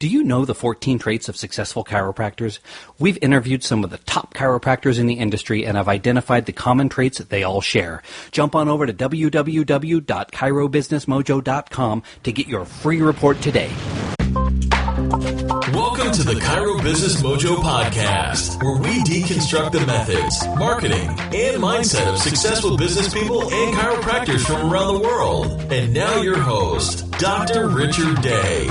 Do you know the 14 traits of successful chiropractors? We've interviewed some of the top chiropractors in the industry and have identified the common traits that they all share. Jump on over to www.chirobusinessmojo.com to get your free report today. Welcome to the Chiro Business Mojo podcast, where we deconstruct the methods, marketing, and mindset of successful business people and chiropractors from around the world. And now your host, Dr. Richard Day.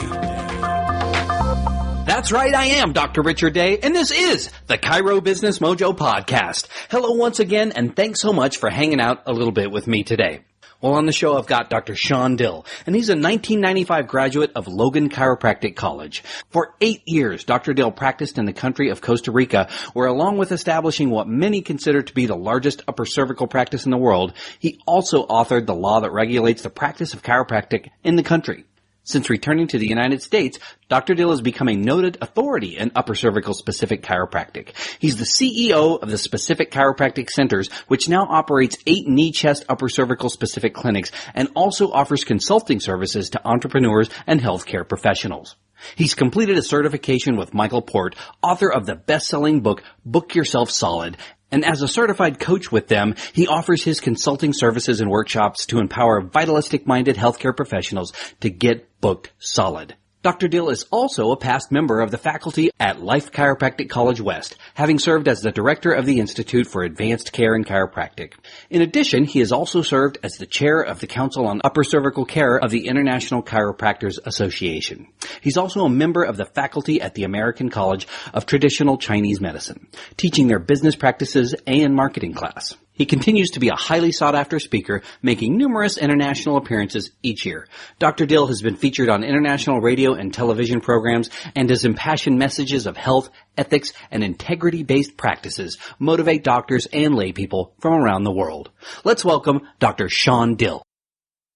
That's right, I am Dr. Richard Day, and this is the Chiro Business Mojo podcast. Hello once again, and thanks so much for hanging out a little bit with me today. Well, on the show, I've got Dr. Shawn Dill, and he's a 1995 graduate of Logan Chiropractic College. For 8 years, Dr. Dill practiced in the country of Costa Rica, where along with establishing what many consider to be the largest upper cervical practice in the world, he also authored the law that regulates the practice of chiropractic in the country. Since returning to the United States, Dr. Dill has become a noted authority in Upper Cervical Specific Chiropractic. He's the CEO of the Specific Chiropractic Centers, which now operates 8 knee-chest Upper Cervical Specific clinics and also offers consulting services to entrepreneurs and healthcare professionals. He's completed a certification with Michael Port, author of the best-selling book, Book Yourself Solid. And as a certified coach with them, he offers his consulting services and workshops to empower vitalistic-minded healthcare professionals to get booked solid. Dr. Dill is also a past member of the faculty at Life Chiropractic College West, having served as the director of the Institute for Advanced Care in Chiropractic. In addition, he has also served as the chair of the Council on Upper Cervical Care of the International Chiropractors Association. He's also a member of the faculty at the American College of Traditional Chinese Medicine, teaching their business practices and marketing class. He continues to be a highly sought-after speaker, making numerous international appearances each year. Dr. Dill has been featured on international radio and television programs, and his impassioned messages of health, ethics, and integrity-based practices motivate doctors and laypeople from around the world. Let's welcome Dr. Shawn Dill.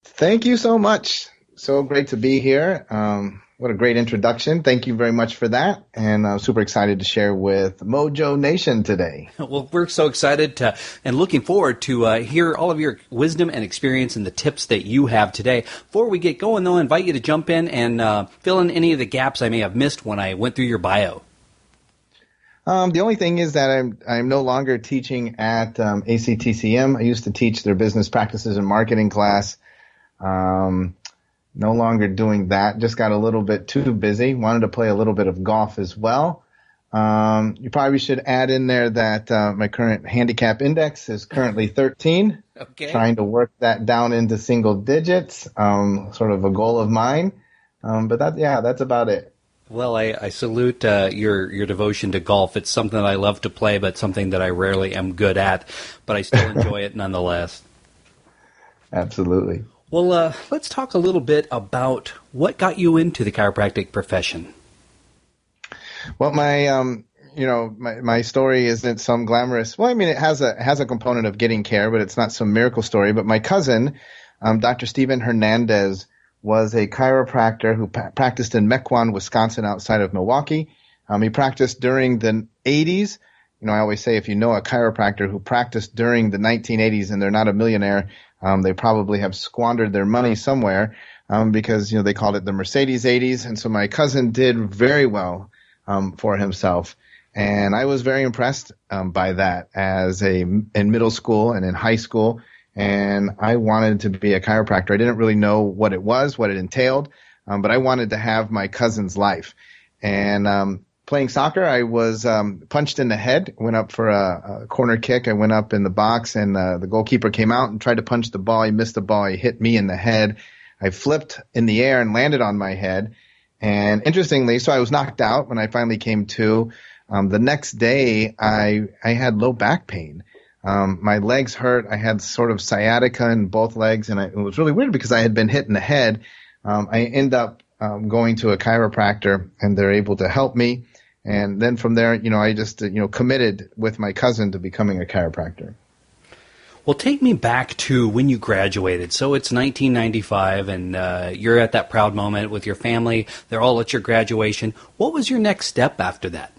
Thank you so much. So great to be here. What a great introduction. Thank you very much for that. And I'm super excited to share with Mojo Nation today. Well, we're so excited and looking forward to hear all of your wisdom and experience and the tips that you have today. Before we get going, though, I invite you to jump in and fill in any of the gaps I may have missed when I went through your bio. The only thing is that I'm no longer teaching at ACTCM. I used to teach their business practices and marketing class. No longer doing that. Just got a little bit too busy. Wanted to play a little bit of golf as well. You probably should add in there that my current handicap index is currently 13. Okay. Trying to work that down into single digits. Sort of a goal of mine. But that's about it. Well, I salute your devotion to golf. It's something that I love to play, but something that I rarely am good at. But I still enjoy it nonetheless. Absolutely. Well, let's talk a little bit about what got you into the chiropractic profession. Well, my story isn't some glamorous. Well, I mean, it has a component of getting care, but it's not some miracle story. But my cousin, Dr. Steven Hernandez, was a chiropractor who practiced in Mequon, Wisconsin, outside of Milwaukee. He practiced during the 80s. I always say if you know a chiropractor who practiced during the 1980s and they're not a millionaire, they probably have squandered their money somewhere because, they called it the Mercedes 80s. And so my cousin did very well for himself. And I was very impressed by that in middle school and in high school. And I wanted to be a chiropractor. I didn't really know what it was, what it entailed, but I wanted to have my cousin's life. And playing soccer, I was punched in the head, went up for a corner kick. I went up in the box, and the goalkeeper came out and tried to punch the ball. He missed the ball. He hit me in the head. I flipped in the air and landed on my head. And interestingly, so I was knocked out when I finally came to. The next day, I had low back pain. My legs hurt. I had sort of sciatica in both legs, and it was really weird because I had been hit in the head. I ended up going to a chiropractor, and they're able to help me. And then from there, I just, committed with my cousin to becoming a chiropractor. Well, take me back to when you graduated. So it's 1995, and you're at that proud moment with your family. They're all at your graduation. What was your next step after that?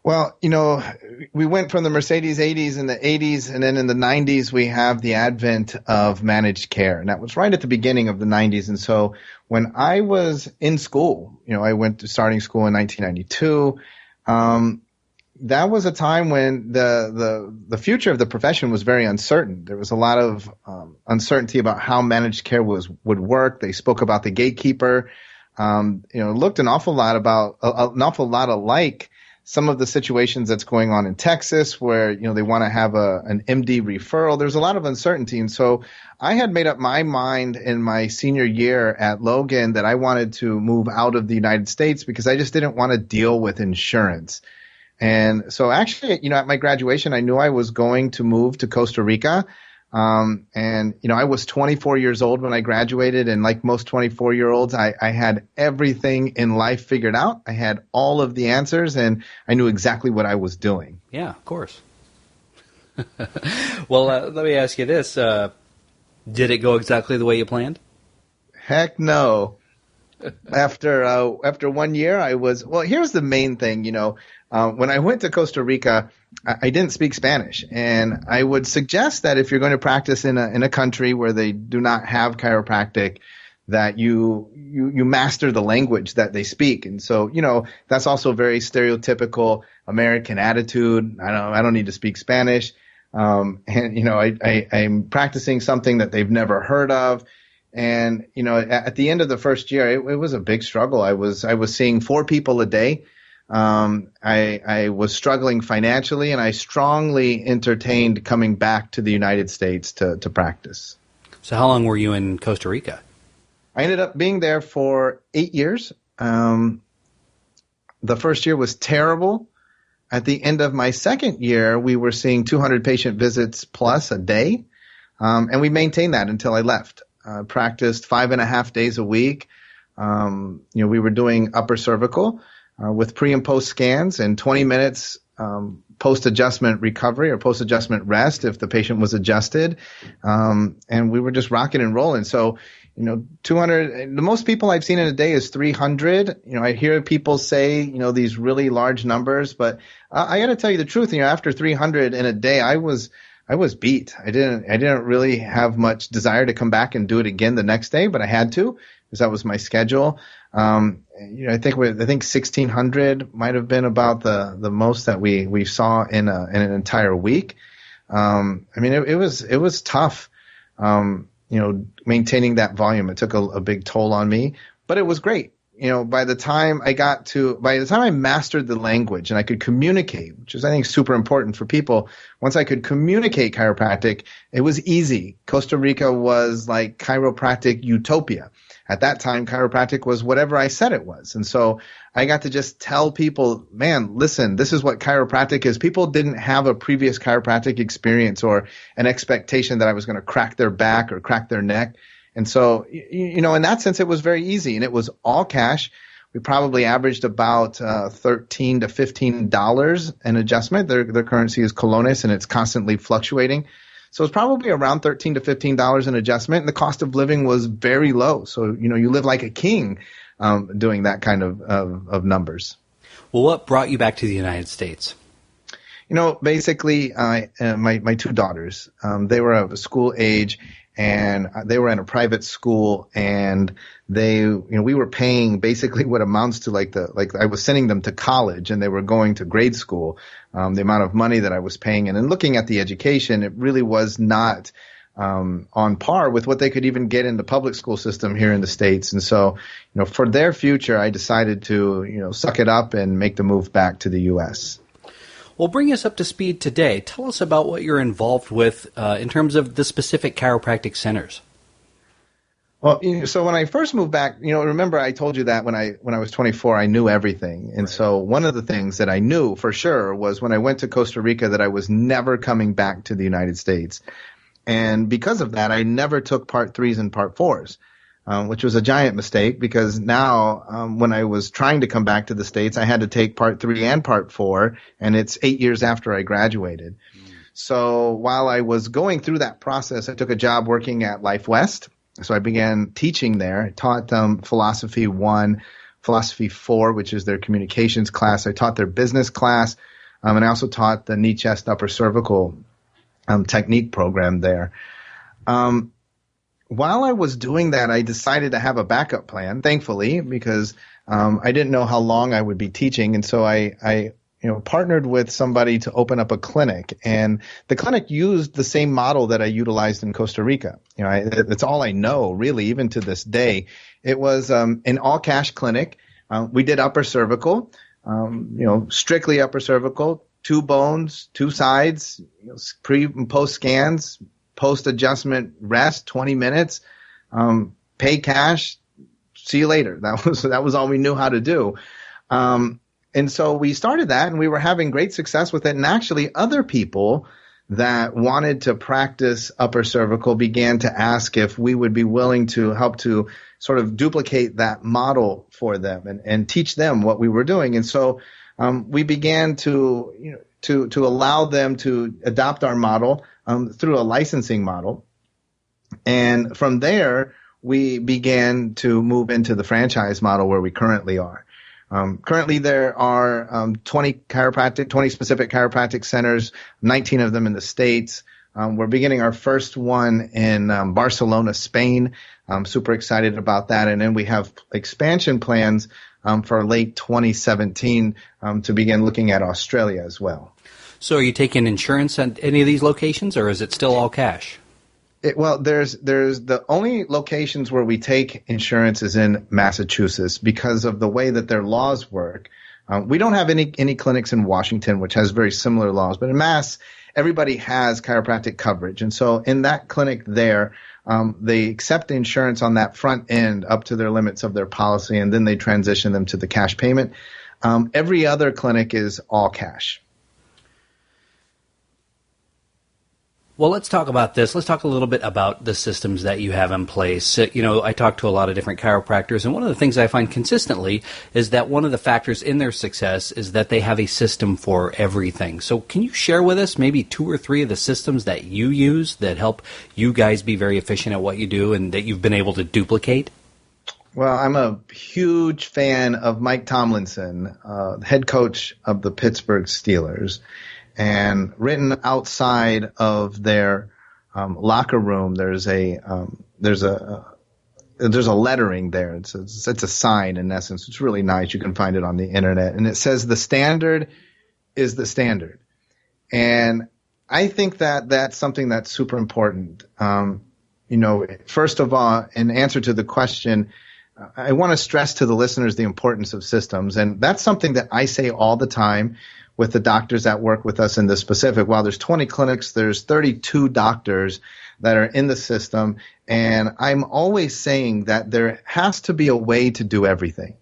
Well, we went from the Mercedes 80s in the 80s, and then in the 90s, we have the advent of managed care. And that was right at the beginning of the 90s. And so when I was in school, I went to starting school in 1992. That was a time when the future of the profession was very uncertain. There was a lot of uncertainty about how managed care would work. They spoke about the gatekeeper. It looked an awful lot alike some of the situations that's going on in Texas where, they want to have an MD referral. There's a lot of uncertainty. And so I had made up my mind in my senior year at Logan that I wanted to move out of the United States because I just didn't want to deal with insurance. And so actually, at my graduation, I knew I was going to move to Costa Rica. I was 24 years old when I graduated, and like most 24-year-olds, I had everything in life figured out. I had all of the answers, and I knew exactly what I was doing. Yeah, of course. Well, let me ask you this. Did it go exactly the way you planned? Heck no. After 1 year, here's the main thing, when I went to Costa Rica, I didn't speak Spanish, and I would suggest that if you're going to practice in a country where they do not have chiropractic, that you master the language that they speak. And so, that's also very stereotypical American attitude. I don't need to speak Spanish. I'm practicing something that they've never heard of. And, at the end of the first year, it was a big struggle. I was seeing 4 people a day. I was struggling financially, and I strongly entertained coming back to the United States to practice. So how long were you in Costa Rica? I ended up being there for 8 years. The first year was terrible. At the end of my second year, we were seeing 200 patient visits plus a day. And we maintained that until I left. Practiced 5.5 days a week. We were doing upper cervical with pre and post scans and 20 minutes post-adjustment recovery or post-adjustment rest if the patient was adjusted. And we were just rocking and rolling. So, 200, the most people I've seen in a day is 300. I hear people say, these really large numbers, but I got to tell you the truth. After 300 in a day, I was beat. I didn't really have much desire to come back and do it again the next day, but I had to because that was my schedule. I think 1,600 might have been about the most that we saw in an entire week. It was tough. Maintaining that volume. It took a big toll on me, but it was great. By the time I mastered the language and I could communicate, which is, I think, super important for people. Once I could communicate chiropractic, it was easy. Costa Rica was like chiropractic utopia. At that time, chiropractic was whatever I said it was. And so I got to just tell people, man, listen, this is what chiropractic is. People didn't have a previous chiropractic experience or an expectation that I was going to crack their back or crack their neck. And so, in that sense, it was very easy, and it was all cash. We probably averaged about $13 to $15 an adjustment. Their currency is colones, and it's constantly fluctuating. So it's probably around $13 to $15 an adjustment, and the cost of living was very low. So, you live like a king doing that kind of numbers. Well, what brought you back to the United States? Basically, my 2 daughters, they were of school age, and they were in a private school, and we were paying basically what amounts to like I was sending them to college, and they were going to grade school. The amount of money that I was paying, and then looking at the education, it really was not on par with what they could even get in the public school system here in the States. And so, for their future, I decided to, suck it up and make the move back to the U.S. Well, bring us up to speed today. Tell us about what you're involved with in terms of the specific chiropractic centers. Well, so when I first moved back, remember I told you that when I was 24, I knew everything. And so one of the things that I knew for sure was when I went to Costa Rica that I was never coming back to the United States. And because of that, I never took Part 3s and Part 4s. Which was a giant mistake because now when I was trying to come back to the States, I had to take Part 3 and Part 4, and it's 8 years after I graduated. So while I was going through that process, I took a job working at Life West. So I began teaching there. I taught them Philosophy 1, Philosophy 4, which is their communications class. I taught their business class. And I also taught the knee, chest, upper cervical technique program there. While I was doing that, I decided to have a backup plan, thankfully, because I didn't know how long I would be teaching. And so I partnered with somebody to open up a clinic. And the clinic used the same model that I utilized in Costa Rica. It's all I know, really, even to this day. It was an all-cash clinic. We did upper cervical, strictly upper cervical, 2 bones, 2 sides, pre and post scans, post-adjustment rest, 20 minutes, pay cash, see you later. That was all we knew how to do. And so we started that, and we were having great success with it. And actually, other people that wanted to practice upper cervical began to ask if we would be willing to help to sort of duplicate that model for them and teach them what we were doing. And so we began to allow them to adopt our model through a licensing model. And from there, we began to move into the franchise model where we currently are. Currently, there are 20 specific chiropractic centers, 19 of them in the States. We're beginning our first one in Barcelona, Spain. I'm super excited about that. And then we have expansion plans for late 2017 to begin looking at Australia as well. So are you taking insurance at any of these locations, or is it still all cash? There's the only locations where we take insurance is in Massachusetts because of the way that their laws work. We don't have any clinics in Washington, which has very similar laws, but in Mass, everybody has chiropractic coverage. And so in that clinic there, they accept the insurance on that front end up to their limits of their policy, and then they transition them to the cash payment. Every other clinic is all cash. Well, let's talk about this. Let's talk a little bit about the systems that you have in place. I talk to a lot of different chiropractors, and one of the things I find consistently is that one of the factors in their success is that they have a system for everything. So can you share with us maybe 2 or 3 of the systems that you use that help you guys be very efficient at what you do and that you've been able to duplicate? Well, I'm a huge fan of Mike Tomlinson, head coach of the Pittsburgh Steelers. And written outside of their locker room, there's a lettering there. It's a sign in essence. It's really nice. You can find it on the internet, and it says the standard is the standard. And I think that that's something that's super important. First of all, in answer to the question, I want to stress to the listeners the importance of systems, and that's something that I say all the time with the doctors that work with us in the specific. While there's 20 clinics, there's 32 doctors that are in the system. And I'm always saying that there has to be a way to do everything.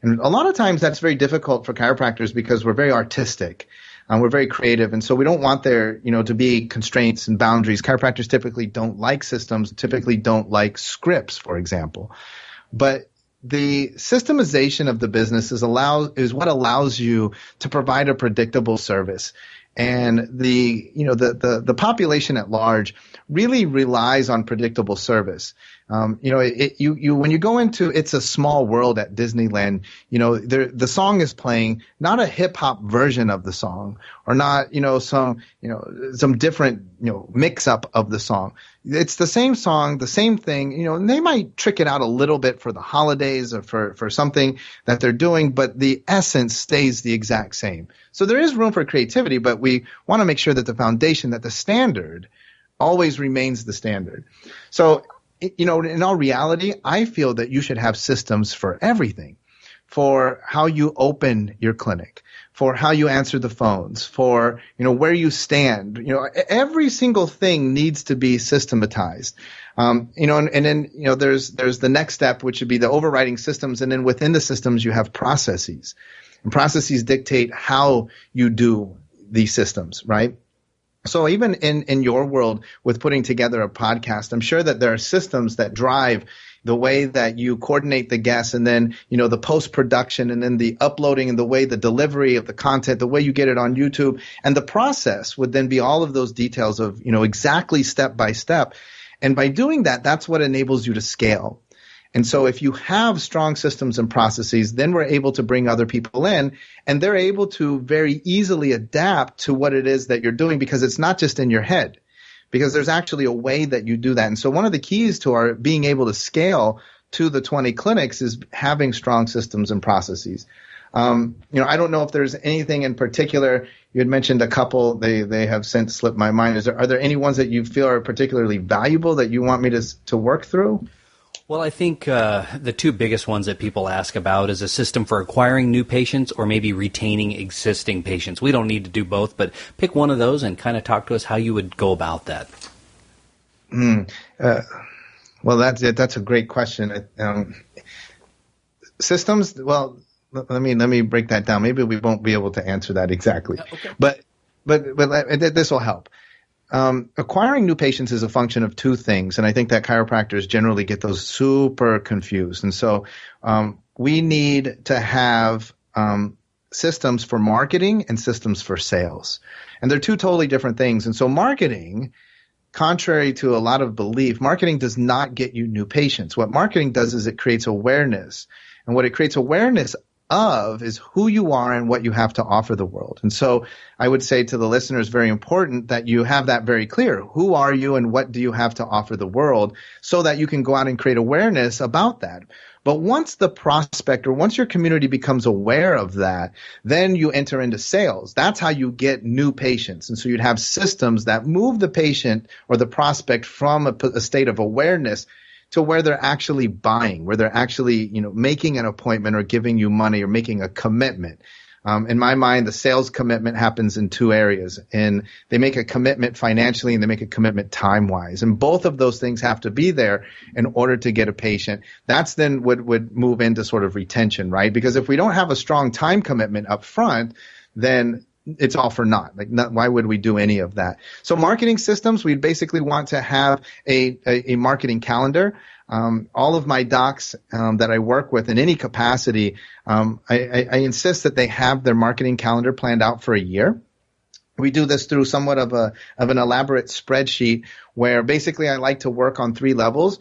And a lot of times that's very difficult for chiropractors because we're very artistic. We're very creative. And so we don't want there, to be constraints and boundaries. Chiropractors typically don't like systems, typically don't like scripts, for example. But the systemization of the business is what allows you to provide a predictable service. And the population at large really relies on predictable service. When you go into It's a Small World at Disneyland, the song is playing, not a hip hop version of the song, or not, some different, mix up of the song. It's the same song, the same thing, and they might trick it out a little bit for the holidays or for something that they're doing, but the essence stays the exact same. So there is room for creativity, but we want to make sure that the foundation, that the standard always remains the standard. So, in all reality, I feel that you should have systems for everything, for how you open your clinic, for how you answer the phones, for, where you stand. Every single thing needs to be systematized. And then, there's the next step, which would be the overriding systems. And then within the systems, you have processes. And processes dictate how you do these systems, right? So even in your world with putting together a podcast, I'm sure that there are systems that drive the way that you coordinate the guests, and then, the post-production, and then the uploading, and the way the delivery of the content, the way you get it on YouTube. And the process would then be all of those details of, exactly step by step. And by doing that, that's what enables you to scale. And so if you have strong systems and processes, then we're able to bring other people in, and they're able to very easily adapt to what it is that you're doing, because it's not just in your head, because there's actually a way that you do that. And so one of the keys to our being able to scale to the 20 clinics is having strong systems and processes. I don't know if there's anything in particular. You had mentioned a couple. They have since slipped my mind. Are there any ones that you feel are particularly valuable that you want me to work through? Well, I think the two biggest ones that people ask about is a system for acquiring new patients or maybe retaining existing patients. We don't need to do both, but pick one of those and kind of talk to us how you would go about that. Well, that's a great question. Systems, well, let me break that down. Maybe we won't be able to answer that exactly, okay. but this will help. Acquiring new patients is a function of two things, and I think that chiropractors generally get those super confused. And so we need to have systems for marketing and systems for sales. And they're two totally different things. And so marketing, contrary to a lot of belief, marketing does not get you new patients. What marketing does is it creates awareness. And what it creates awareness of is who you are and what you have to offer the world. And so I would say to the listeners, very important that you have that very clear. Who are you and what do you have to offer the world, so that you can go out and create awareness about that. But once the prospect, or once your community becomes aware of that, then you enter into sales. That's how you get new patients. And so you'd have systems that move the patient or the prospect from a state of awareness to where they're actually buying, where they're actually, making an appointment or giving you money or making a commitment. In my mind, the sales commitment happens in two areas, and they make a commitment financially and they make a commitment time-wise. And both of those things have to be there in order to get a patient. That's then would move into sort of retention, right? Because if we don't have a strong time commitment up front, then it's all for naught. Why would we do any of that? So marketing systems, we basically want to have a marketing calendar. All of my docs that I work with in any capacity, I insist that they have their marketing calendar planned out for a year. We do this through somewhat of an elaborate spreadsheet where basically I like to work on three levels.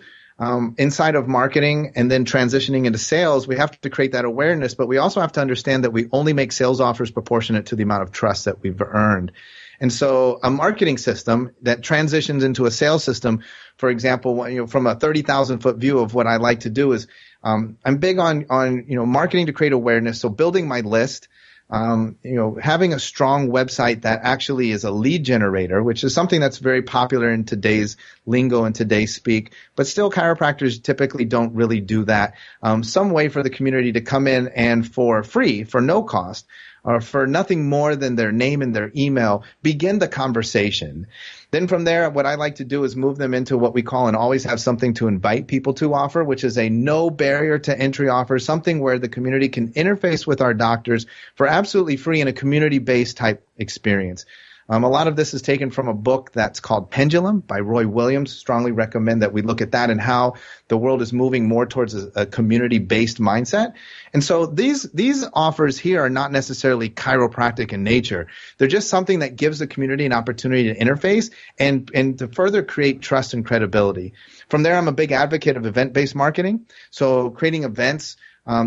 Inside of marketing and then transitioning into sales, we have to create that awareness, but we also have to understand that we only make sales offers proportionate to the amount of trust that we've earned. And so a marketing system that transitions into a sales system, for example, from a 30,000-foot view of what I like to do is I'm big on marketing to create awareness. So building my list, having a strong website that actually is a lead generator, which is something that's very popular in today's lingo and today's speak, but still chiropractors typically don't really do that. Some way for the community to come in and for free, for no cost, or for nothing more than their name and their email, begin the conversation. Then from there, what I like to do is move them into what we call and always have something to invite people to offer, which is a no barrier to entry offer, something where the community can interface with our doctors for absolutely free in a community-based type experience. A lot of this is taken from a book that's called Pendulum by Roy Williams. Strongly recommend that we look at that and how the world is moving more towards a community-based mindset. And so these offers here are not necessarily chiropractic in nature. They're just something that gives the community an opportunity to interface and to further create trust and credibility. From there, I'm a big advocate of event-based marketing. So creating events,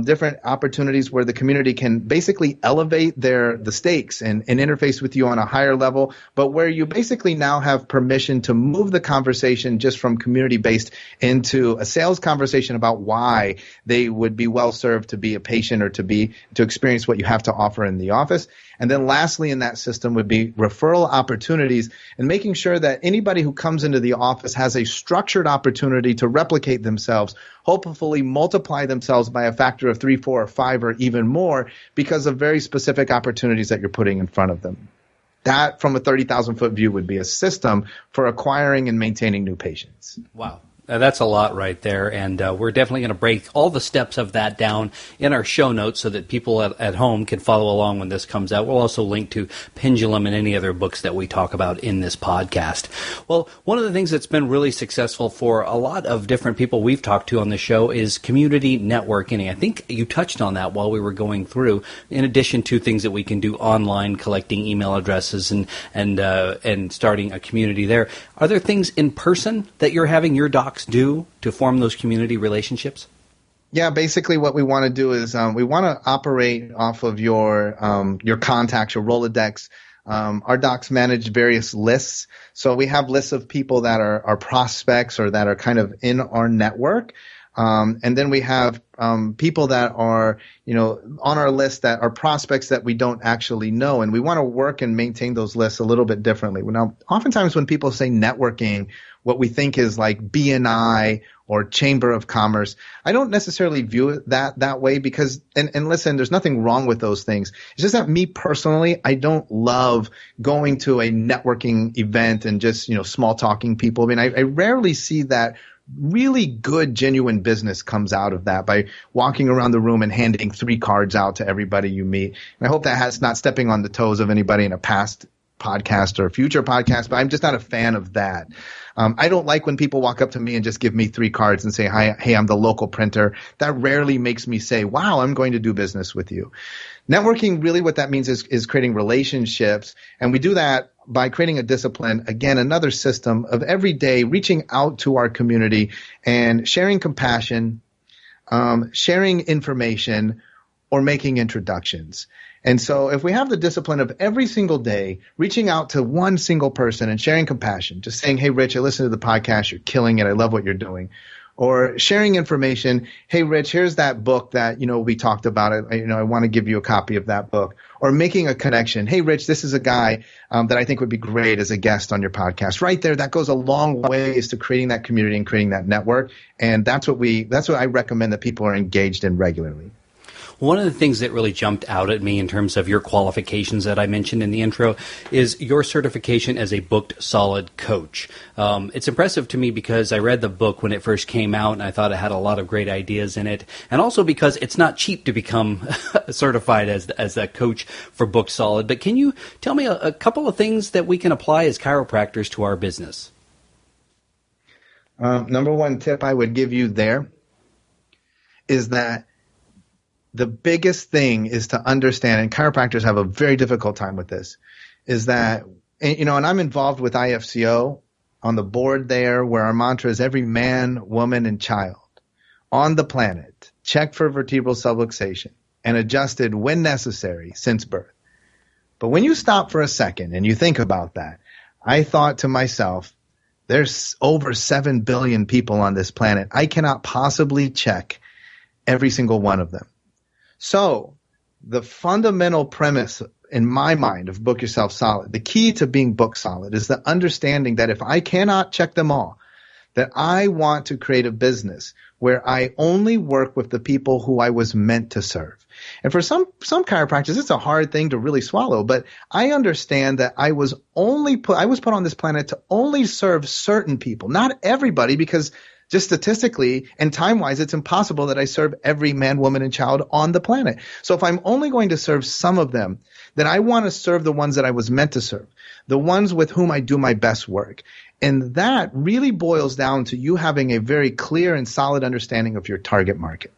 different opportunities where the community can basically elevate the stakes and interface with you on a higher level, but where you basically now have permission to move the conversation just from community-based into a sales conversation about why they would be well served to be a patient or to experience what you have to offer in the office. And then lastly in that system would be referral opportunities and making sure that anybody who comes into the office has a structured opportunity to replicate themselves, hopefully multiply themselves by a factor of 3, 4, or 5, or even more because of very specific opportunities that you're putting in front of them. That, from a 30,000-foot view, would be a system for acquiring and maintaining new patients. Wow. That's a lot right there, and we're definitely going to break all the steps of that down in our show notes so that people at home can follow along when this comes out. We'll also link to Pendulum and any other books that we talk about in this podcast. Well, one of the things that's been really successful for a lot of different people we've talked to on the show is community networking. I think you touched on that while we were going through, in addition to things that we can do online, collecting email addresses and starting a community there. Are there things in person that you're having your docs do to form those community relationships? Yeah, basically what we want to do is we want to operate off of your contacts, your Rolodex. Our docs manage various lists. So we have lists of people that are prospects or that are kind of in our network. And then we have people that are, on our list that are prospects that we don't actually know. And we want to work and maintain those lists a little bit differently. Now, oftentimes when people say networking, what we think is like BNI or Chamber of Commerce. I don't necessarily view it that way because, and listen, there's nothing wrong with those things. It's just that me personally, I don't love going to a networking event and just, small talking people. I mean, I rarely see that really good, genuine business comes out of that by walking around the room and handing 3 cards out to everybody you meet. And I hope that has not stepping on the toes of anybody in a past podcast or future podcast, but I'm just not a fan of that. I don't like when people walk up to me and just give me 3 cards and say, "Hi, hey, I'm the local printer." That rarely makes me say, "Wow, I'm going to do business with you." Networking, really what that means is creating relationships. And we do that by creating a discipline, again, another system of every day reaching out to our community and sharing compassion, sharing information, or making introductions. And so if we have the discipline of every single day reaching out to one single person and sharing compassion, just saying, "Hey, Rich, I listened to the podcast. You're killing it. I love what you're doing." Or sharing information, "Hey, Rich, here's that book that, we talked about. I want to give you a copy of that book." Or making a connection. "Hey, Rich, this is a guy that I think would be great as a guest on your podcast." Right there, that goes a long ways to creating that community and creating that network. And that's what I recommend that people are engaged in regularly. One of the things that really jumped out at me in terms of your qualifications that I mentioned in the intro is your certification as a booked solid coach. It's impressive to me because I read the book when it first came out and I thought it had a lot of great ideas in it. And also because it's not cheap to become certified as a coach for booked solid. But can you tell me a couple of things that we can apply as chiropractors to our business? Number one tip I would give you there is that the biggest thing is to understand, and chiropractors have a very difficult time with this, is that, and I'm involved with IFCO on the board there where our mantra is every man, woman, and child on the planet checked for vertebral subluxation and adjusted when necessary since birth. But when you stop for a second and you think about that, I thought to myself, there's over 7 billion people on this planet. I cannot possibly check every single one of them. So the fundamental premise in my mind of Book Yourself Solid, the key to being book solid is the understanding that if I cannot check them all, that I want to create a business where I only work with the people who I was meant to serve. And for some chiropractors, it's a hard thing to really swallow, but I understand that I was put on this planet to only serve certain people, not everybody, because just statistically and time-wise, it's impossible that I serve every man, woman, and child on the planet. So if I'm only going to serve some of them, then I want to serve the ones that I was meant to serve, the ones with whom I do my best work. And that really boils down to you having a very clear and solid understanding of your target market,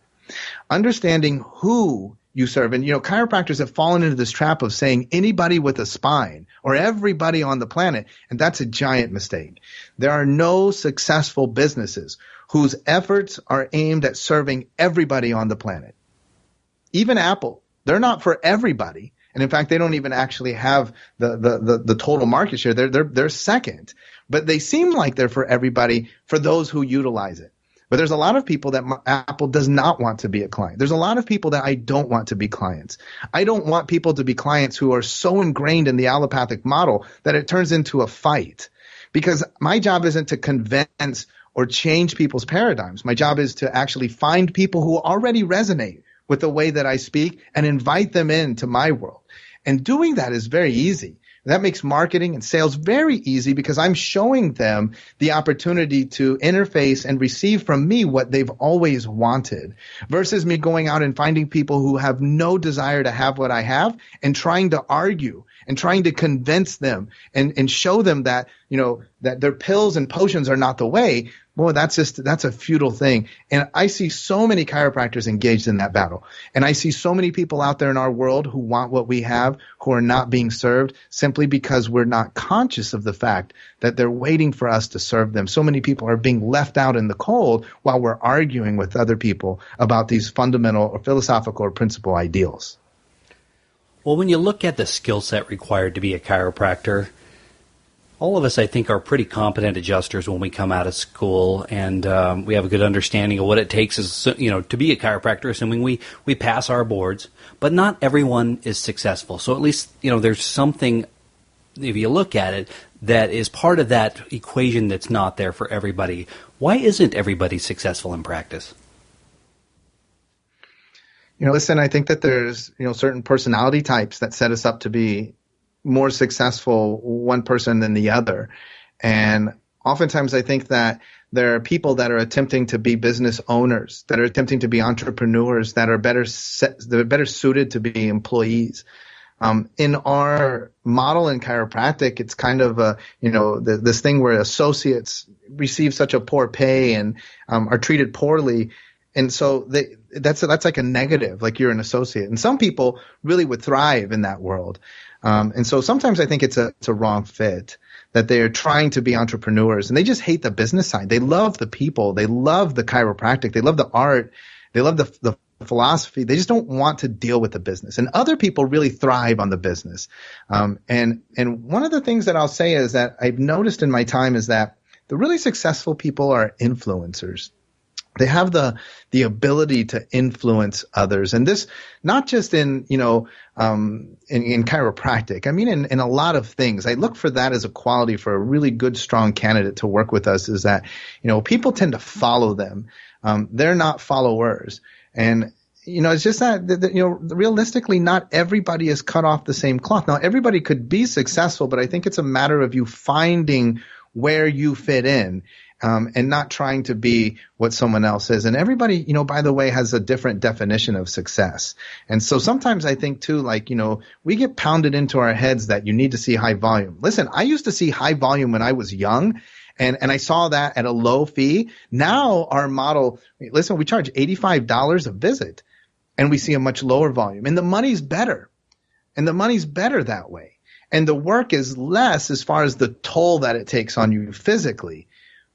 understanding who you serve. And, chiropractors have fallen into this trap of saying anybody with a spine or everybody on the planet, and that's a giant mistake. There are no successful businesses whose efforts are aimed at serving everybody on the planet. Even Apple, they're not for everybody. And in fact, they don't even actually have the total market share. They're second, but they seem like they're for everybody, for those who utilize it. But there's a lot of people that Apple does not want to be a client. There's a lot of people that I don't want to be clients. I don't want people to be clients who are so ingrained in the allopathic model that it turns into a fight. Because my job isn't to convince or change people's paradigms. My job is to actually find people who already resonate with the way that I speak and invite them into my world. And doing that is very easy. That makes marketing and sales very easy because I'm showing them the opportunity to interface and receive from me what they've always wanted versus me going out and finding people who have no desire to have what I have and trying to argue and trying to convince them and show them that, that their pills and potions are not the way. boy, that's a futile thing. And I see so many chiropractors engaged in that battle. And I see so many people out there in our world who want what we have, who are not being served simply because we're not conscious of the fact that they're waiting for us to serve them. So many people are being left out in the cold while we're arguing with other people about these fundamental or philosophical or principal ideals. Well, when you look at the skill set required to be a chiropractor, all of us, I think, are pretty competent adjusters when we come out of school, and we have a good understanding of what it takes to be a chiropractor, assuming we pass our boards. But not everyone is successful. So at least, there's something, if you look at it, that is part of that equation that's not there for everybody. Why isn't everybody successful in practice? Listen, I think that there's, certain personality types that set us up to be more successful one person than the other. And oftentimes I think that there are people that are attempting to be business owners, that are attempting to be entrepreneurs, that are better suited to be employees. In our model in chiropractic, it's kind of this thing where associates receive such a poor pay and are treated poorly. And so that's like a negative, like you're an associate. And some people really would thrive in that world. And so sometimes I think it's a wrong fit, that they're trying to be entrepreneurs and they just hate the business side. They love the people. They love the chiropractic. They love the art. They love the philosophy. They just don't want to deal with the business. And other people really thrive on the business. And one of the things that I'll say is that I've noticed in my time is that the really successful people are influencers. They have the ability to influence others, and this not just in chiropractic. I mean, in a lot of things. I look for that as a quality for a really good, strong candidate to work with us. Is that people tend to follow them. They're not followers, and it's just that realistically, not everybody is cut off the same cloth. Now, everybody could be successful, but I think it's a matter of you finding where you fit in. And not trying to be what someone else is. And everybody, by the way, has a different definition of success. And so sometimes I think too, we get pounded into our heads that you need to see high volume. Listen, I used to see high volume when I was young, and I saw that at a low fee. Now our model, listen, we charge $85 a visit, and we see a much lower volume. And the money's better. And the money's better that way. And the work is less as far as the toll that it takes on you physically.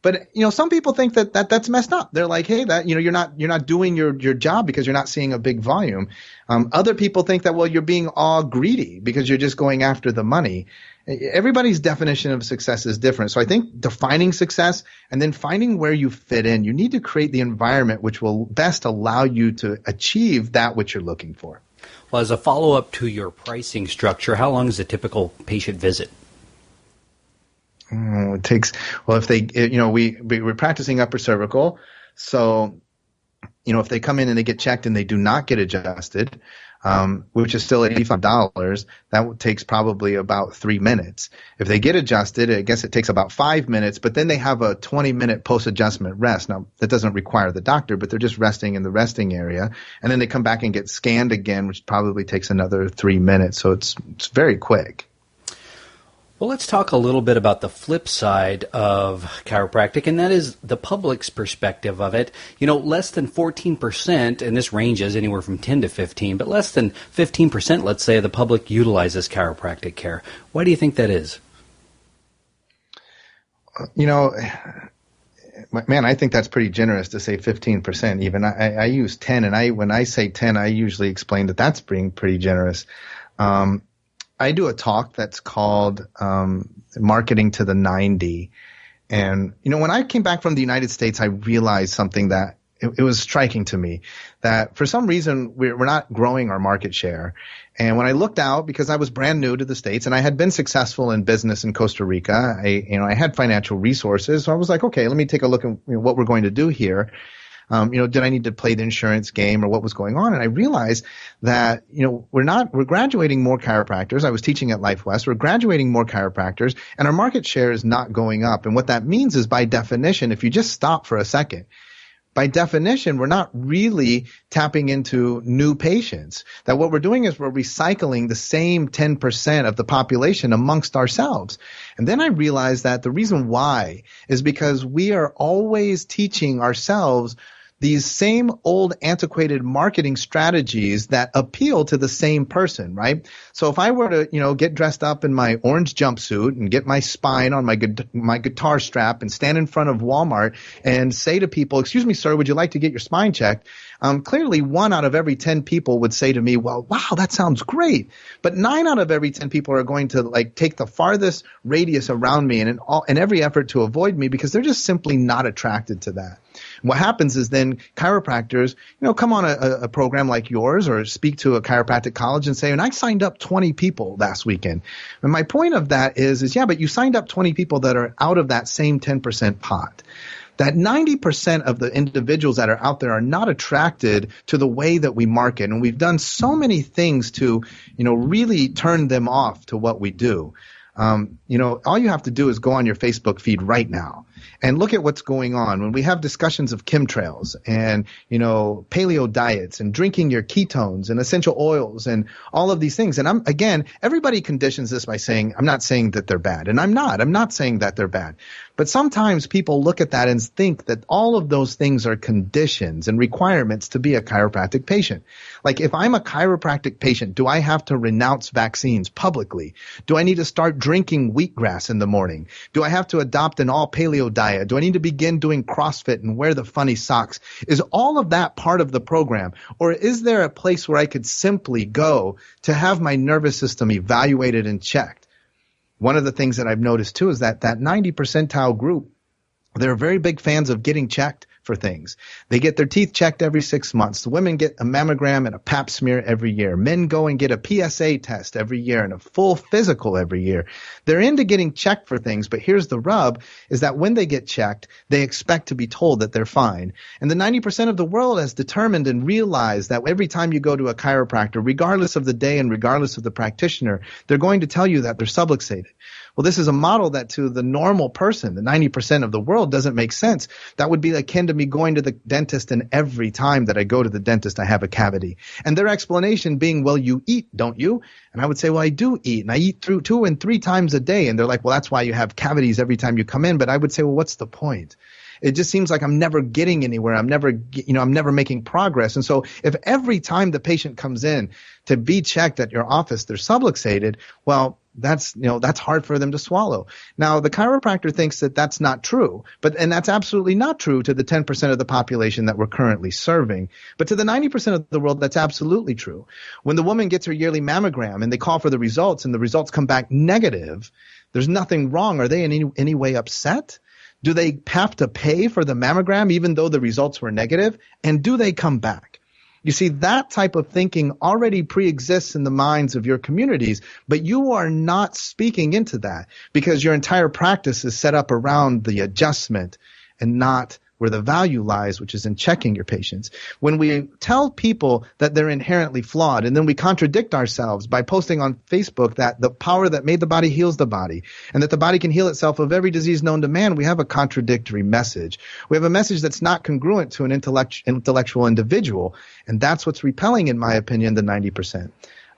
But some people think that's messed up. They're like, hey, that you're not doing your job because you're not seeing a big volume. Other people think that, well, you're being all greedy because you're just going after the money. Everybody's definition of success is different. So I think defining success and then finding where you fit in. You need to create the environment which will best allow you to achieve that which you're looking for. Well, as a follow-up to your pricing structure, how long is a typical patient visit? It takes, well, if they, we're practicing upper cervical. So, if they come in and they get checked and they do not get adjusted, which is still $85, that takes probably about 3 minutes. If they get adjusted, I guess it takes about 5 minutes, but then they have a 20-minute post-adjustment rest. Now, that doesn't require the doctor, but they're just resting in the resting area. And then they come back and get scanned again, which probably takes another 3 minutes. So it's very quick. Well, let's talk a little bit about the flip side of chiropractic, and that is the public's perspective of it. Less than 14%, and this ranges anywhere from 10 to 15, but less than 15%, let's say, of the public utilizes chiropractic care. Why do you think that is? Man, I think that's pretty generous to say 15% even. I use 10, and when I say 10, I usually explain that that's being pretty generous. I do a talk that's called Marketing to the 90. And, when I came back from the United States, I realized something that it was striking to me, that for some reason we're not growing our market share. And when I looked out, because I was brand new to the States and I had been successful in business in Costa Rica, I had financial resources. So I was like, okay, let me take a look at what we're going to do here. Did I need to play the insurance game or what was going on? And I realized that, we're graduating more chiropractors. I was teaching at Life West. We're graduating more chiropractors and our market share is not going up. And what that means is, by definition, if you just stop for a second, by definition, we're not really tapping into new patients. That what we're doing is we're recycling the same 10% of the population amongst ourselves. And then I realized that the reason why is because we are always teaching ourselves these same old antiquated marketing strategies that appeal to the same person, right? So if I were to, get dressed up in my orange jumpsuit and get my spine on my guitar strap and stand in front of Walmart and say to people, "Excuse me, sir, would you like to get your spine checked?" Clearly 1 out of every 10 people would say to me, "Well, wow, that sounds great." But 9 out of every 10 people are going to take the farthest radius around me and in every effort to avoid me because they're just simply not attracted to that. What happens is then chiropractors, come on a program like yours or speak to a chiropractic college and say, "And I signed up 20 people last weekend." And my point of that is yeah, but you signed up 20 people that are out of that same 10% pot. That 90% of the individuals that are out there are not attracted to the way that we market. And we've done so many things to, really turn them off to what we do. All you have to do is go on your Facebook feed right now and look at what's going on when we have discussions of chemtrails and, paleo diets and drinking your ketones and essential oils and all of these things. And everybody conditions this by saying, I'm not saying that they're bad. And I'm not saying that they're bad. But sometimes people look at that and think that all of those things are conditions and requirements to be a chiropractic patient. Like if I'm a chiropractic patient, do I have to renounce vaccines publicly? Do I need to start drinking wheatgrass in the morning? Do I have to adopt an all paleo diet? Do I need to begin doing CrossFit and wear the funny socks? Is all of that part of the program? Or is there a place where I could simply go to have my nervous system evaluated and checked? One of the things that I've noticed too is that 90 percentile group, they're very big fans of getting checked for things. They get their teeth checked every 6 months. The women get a mammogram and a pap smear every year. Men go and get a PSA test every year and a full physical every year. They're into getting checked for things, but here's the rub, is that when they get checked, they expect to be told that they're fine. And the 90% of the world has determined and realized that every time you go to a chiropractor, regardless of the day and regardless of the practitioner, they're going to tell you that they're subluxated. Well, this is a model that to the normal person, the 90% of the world, doesn't make sense. That would be akin to me going to the dentist and every time that I go to the dentist, I have a cavity. And their explanation being, well, you eat, don't you? And I would say, well, I do eat, and I eat through 2 and 3 times a day. And they're like, well, that's why you have cavities every time you come in. But I would say, well, what's the point? It just seems like I'm never getting anywhere. I'm never making progress. And so if every time the patient comes in to be checked at your office, they're subluxated, well, that's hard for them to swallow. Now, the chiropractor thinks that that's not true, and that's absolutely not true to the 10% of the population that we're currently serving. But to the 90% of the world, that's absolutely true. When the woman gets her yearly mammogram and they call for the results and the results come back negative, there's nothing wrong. Are they in any way upset? Do they have to pay for the mammogram even though the results were negative? And do they come back? You see, that type of thinking already pre-exists in the minds of your communities, but you are not speaking into that because your entire practice is set up around the adjustment and not where the value lies, which is in checking your patients. When we tell people that they're inherently flawed and then we contradict ourselves by posting on Facebook that the power that made the body heals the body and that the body can heal itself of every disease known to man, we have a contradictory message. We have a message that's not congruent to an intellectual individual, and that's what's repelling, in my opinion, the 90%.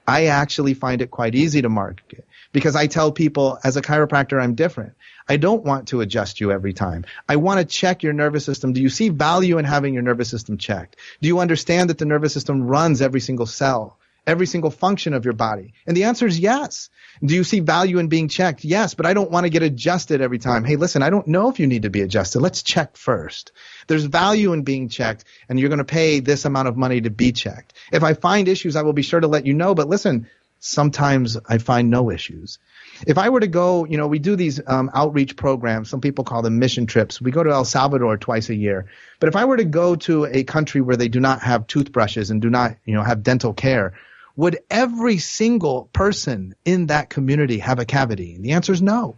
I actually find it quite easy to market because I tell people as a chiropractor, I'm different. I don't want to adjust you every time. I want to check your nervous system. Do you see value in having your nervous system checked? Do you understand that the nervous system runs every single cell, every single function of your body? And the answer is yes. Do you see value in being checked? Yes, but I don't want to get adjusted every time. Hey, listen, I don't know if you need to be adjusted. Let's check first. There's value in being checked, and you're going to pay this amount of money to be checked. If I find issues, I will be sure to let you know. But listen, sometimes I find no issues. If I were to go, we do these outreach programs. Some people call them mission trips. We go to El Salvador twice a year. But if I were to go to a country where they do not have toothbrushes and do not, have dental care, would every single person in that community have a cavity? And the answer is no.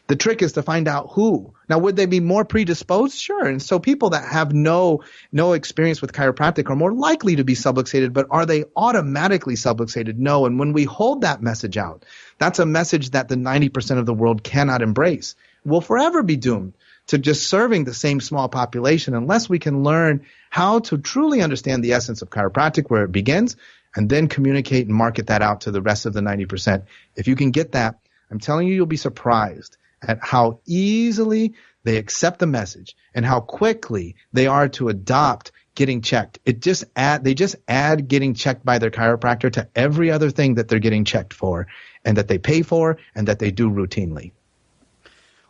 The trick is to find out who. Now, would they be more predisposed? Sure. And so people that have no experience with chiropractic are more likely to be subluxated, but are they automatically subluxated? No. And when we hold that message out, that's a message that the 90% of the world cannot embrace. We'll forever be doomed to just serving the same small population unless we can learn how to truly understand the essence of chiropractic, where it begins, and then communicate and market that out to the rest of the 90%. If you can get that, I'm telling you, you'll be surprised at how easily they accept the message and how quickly they are to adopt getting checked. They just add getting checked by their chiropractor to every other thing that they're getting checked for and that they pay for and that they do routinely.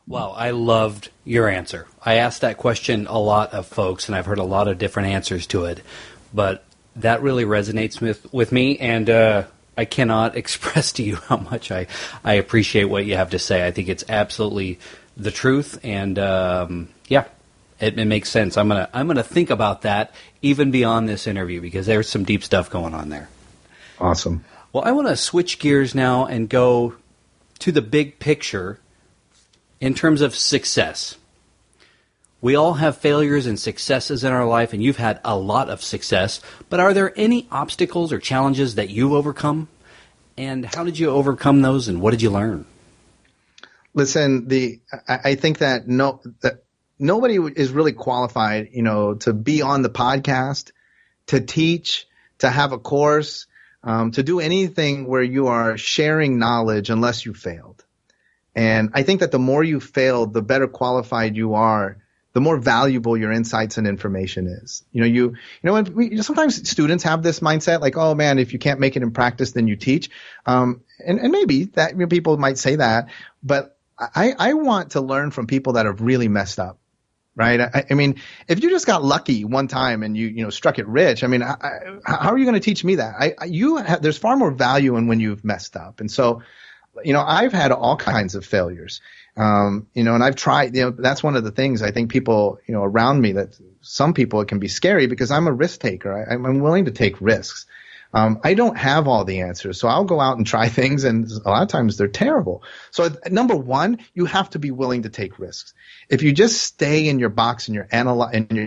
Well, I loved your answer. I asked that question a lot of folks, and I've heard a lot of different answers to it, but that really resonates with me, and I cannot express to you how much I appreciate what you have to say. I think it's absolutely the truth, and it makes sense. I'm gonna think about that even beyond this interview, because there's some deep stuff going on there. Awesome. Well, I want to switch gears now and go to the big picture in terms of success. We all have failures and successes in our life, and you've had a lot of success, but are there any obstacles or challenges that you've overcome? And how did you overcome those, and what did you learn? Listen, I think that nobody is really qualified, to be on the podcast, to teach, to have a course, to do anything where you are sharing knowledge unless you failed. And I think that the more you failed, the better qualified you are, the more valuable your insights and information is. Sometimes students have this mindset like, oh man, if you can't make it in practice, then you teach. And maybe that people might say that, but I want to learn from people that have really messed up. Right. I mean, if you just got lucky one time and you struck it rich, I mean, how are you going to teach me that? There's far more value in when you've messed up. And so, I've had all kinds of failures, and I've tried, that's one of the things I think people, around me, that some people, it can be scary because I'm a risk taker. I'm willing to take risks. I don't have all the answers, so I'll go out and try things, and a lot of times they're terrible. So number one, you have to be willing to take risks. If you just stay in your box and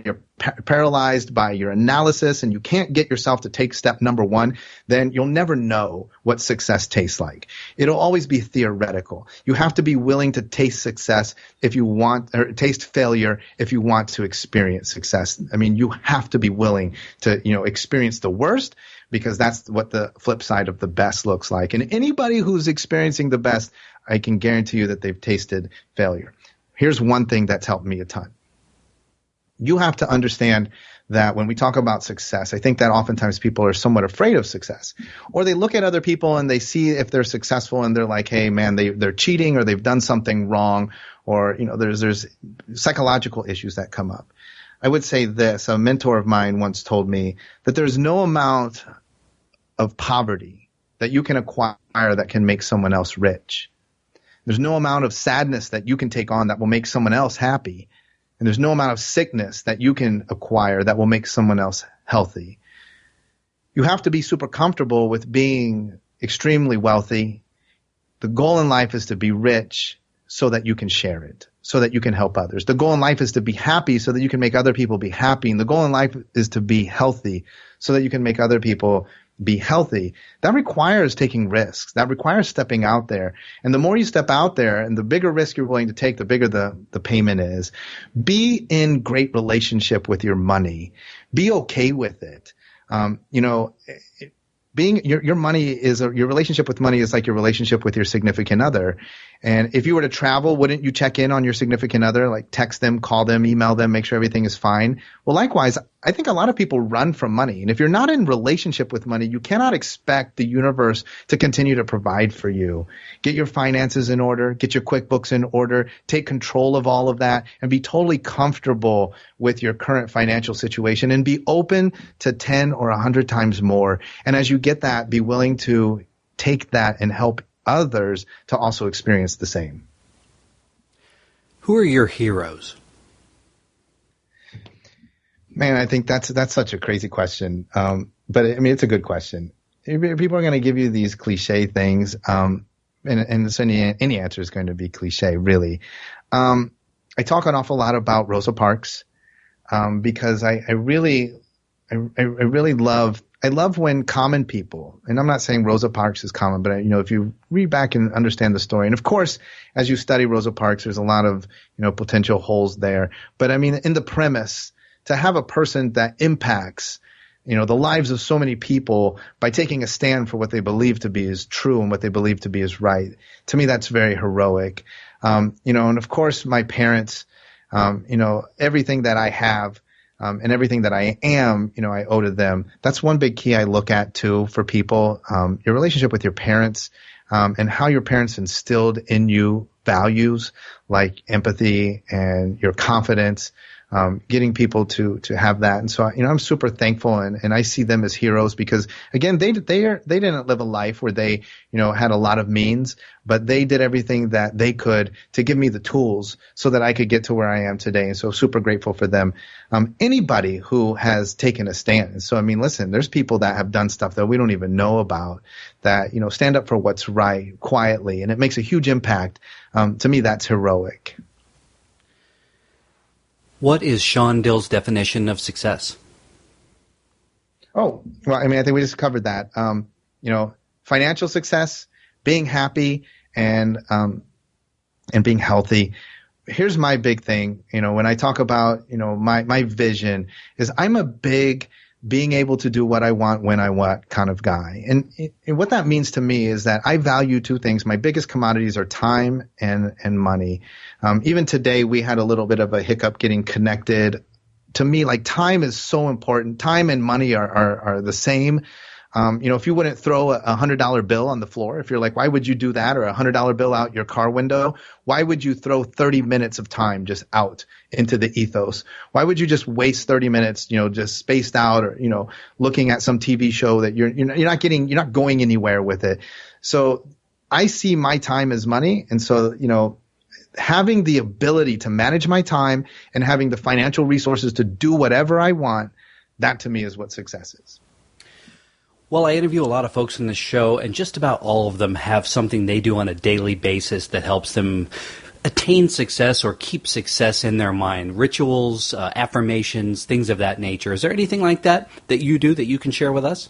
you're paralyzed by your analysis and you can't get yourself to take step number one, then you'll never know what success tastes like. It'll always be theoretical. You have to be willing to taste success or taste failure if you want to experience success. I mean, you have to be willing to, experience the worst, because that's what the flip side of the best looks like. And anybody who's experiencing the best, I can guarantee you that they've tasted failure. Here's one thing that's helped me a ton. You have to understand that when we talk about success, I think that oftentimes people are somewhat afraid of success, or they look at other people and they see if they're successful and they're like, hey man, they're cheating, or they've done something wrong, or, there's psychological issues that come up. I would say this, a mentor of mine once told me that there's no amount of poverty that you can acquire that can make someone else rich. There's no amount of sadness that you can take on that will make someone else happy. And there's no amount of sickness that you can acquire that will make someone else healthy. You have to be super comfortable with being extremely wealthy. The goal in life is to be rich so that you can share it, so that you can help others. The goal in life is to be happy so that you can make other people be happy. And the goal in life is to be healthy so that you can make other people be healthy. That requires taking risks. That requires stepping out there. And the more you step out there and the bigger risk you're willing to take, the bigger the payment is. Be in great relationship with your money. Be okay with it. Being your money is your relationship with money is like your relationship with your significant other. And if you were to travel, wouldn't you check in on your significant other, like text them, call them, email them, make sure everything is fine? Well, likewise, I think a lot of people run from money. And if you're not in relationship with money, you cannot expect the universe to continue to provide for you. Get your finances in order, get your QuickBooks in order, take control of all of that, and be totally comfortable with your current financial situation, and be open to 10 or 100 times more. And as you get that, be willing to take that and help others to also experience the same. Who are your heroes? Man, I think that's such a crazy question. But I mean, it's a good question. People are going to give you these cliche things. And so any answer is going to be cliche, really. I talk an awful lot about Rosa Parks, because I really love I love when common people, and I'm not saying Rosa Parks is common, but if you read back and understand the story, and of course, as you study Rosa Parks, there's a lot of, potential holes there. But I mean, in the premise, to have a person that impacts, the lives of so many people by taking a stand for what they believe to be is true and what they believe to be is right. To me, that's very heroic. And of course, my parents, everything that I have, and everything that I am, I owe to them. That's one big key I look at too for people. Your relationship with your parents, and how your parents instilled in you values like empathy and your confidence, getting people to have that. And so, I'm super thankful and I see them as heroes because again, they didn't live a life where they, had a lot of means, but they did everything that they could to give me the tools so that I could get to where I am today. And so super grateful for them. Anybody who has taken a stand. And so, listen, there's people that have done stuff that we don't even know about that, stand up for what's right quietly. And it makes a huge impact. To me, that's heroic. What is Shawn Dill's definition of success? Oh, well, I think we just covered that. Financial success, being happy, and being healthy. Here's my big thing. When I talk about, my vision is I'm a big being able to do what I want when I want kind of guy. And what that means to me is that I value two things. My biggest commodities are time and money. Even today, we had a little bit of a hiccup getting connected. To me, like time is so important. Time and money are the same. If you wouldn't throw a $100 bill on the floor, if you're like, why would you do that? Or a $100 bill out your car window? Why would you throw 30 minutes of time just out into the ethos? Why would you just waste 30 minutes, just spaced out or, looking at some TV show that you're not going anywhere with it. So I see my time as money. And so, having the ability to manage my time and having the financial resources to do whatever I want, that to me is what success is. Well, I interview a lot of folks in this show, and just about all of them have something they do on a daily basis that helps them attain success or keep success in their mind. Rituals, affirmations, things of that nature. Is there anything like that you do that you can share with us?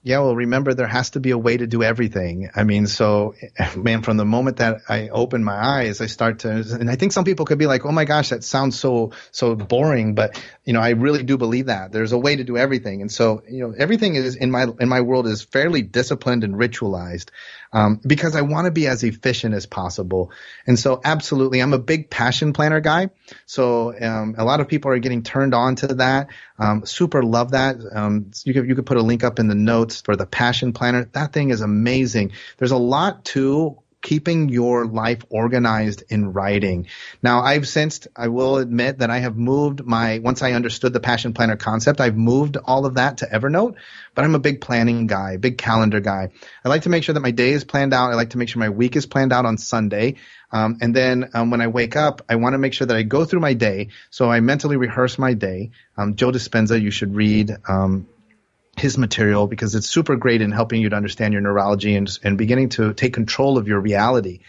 Yeah, well, remember, there has to be a way to do everything. So, man, from the moment that I open my eyes, I start to, and I think some people could be like, oh my gosh, that sounds so boring. But, I really do believe that there's a way to do everything. And so, everything is in my world is fairly disciplined and ritualized, because I want to be as efficient as possible. And so absolutely, I'm a big passion planner guy. So, a lot of people are getting turned on to that. Super love that. You could put a link up in the notes for the passion planner. That thing is amazing. There's a lot to keeping your life organized in writing. Now, I will admit that I have moved once I understood the passion planner concept, I've moved all of that to Evernote, but I'm a big planning guy, big calendar guy. I like to make sure that my day is planned out. I like to make sure my week is planned out on Sunday. And then when I wake up, I want to make sure that I go through my day. So I mentally rehearse my day. Joe Dispenza, you should read his material because it's super great in helping you to understand your neurology and beginning to take control of your reality.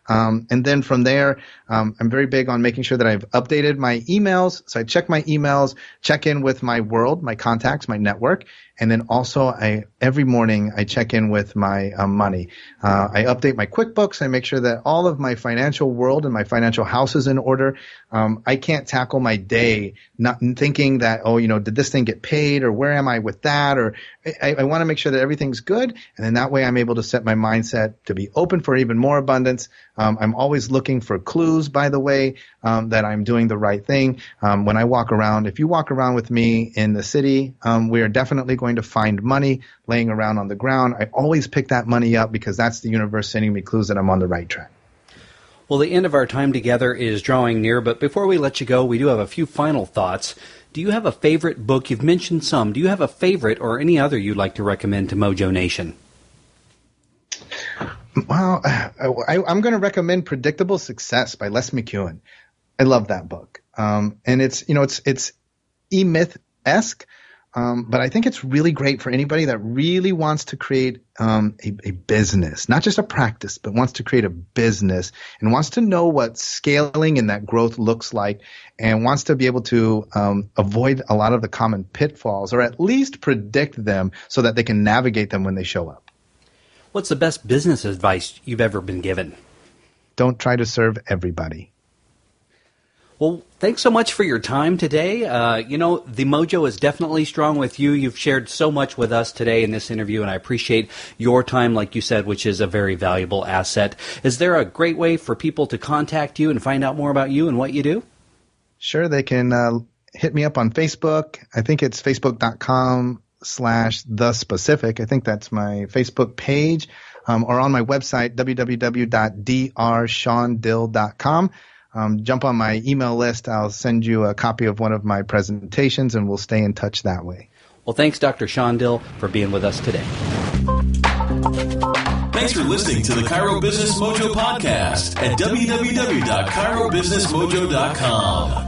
And then from there, I'm very big on making sure that I've updated my emails. So I check my emails, check in with my world, my contacts, my network. And then also every morning I check in with my money. I update my QuickBooks. I make sure that all of my financial world and my financial house is in order. I can't tackle my day not thinking that, did this thing get paid or where am I with that? Or I want to make sure that everything's good. And then that way I'm able to set my mindset to be open for even more abundance. I'm always looking for clues, by the way, that I'm doing the right thing. When I walk around, if you walk around with me in the city, we are definitely going to find money laying around on the ground. I always pick that money up because that's the universe sending me clues that I'm on the right track. Well, the end of our time together is drawing near, but before we let you go, we do have a few final thoughts. Do you have a favorite book? You've mentioned some. Do you have a favorite or any other you'd like to recommend to Mojo Nation? Well, I'm going to recommend Predictable Success by Les McKeown. I love that book. And it's E-Myth-esque. But I think it's really great for anybody that really wants to create a business, not just a practice, but wants to create a business and wants to know what scaling and that growth looks like and wants to be able to avoid a lot of the common pitfalls or at least predict them so that they can navigate them when they show up. What's the best business advice you've ever been given? Don't try to serve everybody. Well, thanks so much for your time today. The mojo is definitely strong with you. You've shared so much with us today in this interview, and I appreciate your time, like you said, which is a very valuable asset. Is there a great way for people to contact you and find out more about you and what you do? Sure, they can hit me up on Facebook. I think it's facebook.com/theSpecific. I think that's my Facebook page, or on my website, www.drShawnDill.com. Jump on my email list. I'll send you a copy of one of my presentations, and we'll stay in touch that way. Well, thanks, Dr. Shawn Dill, for being with us today. Thanks for listening to the Chiro Business Mojo podcast at www.chirobusinessmojo.com.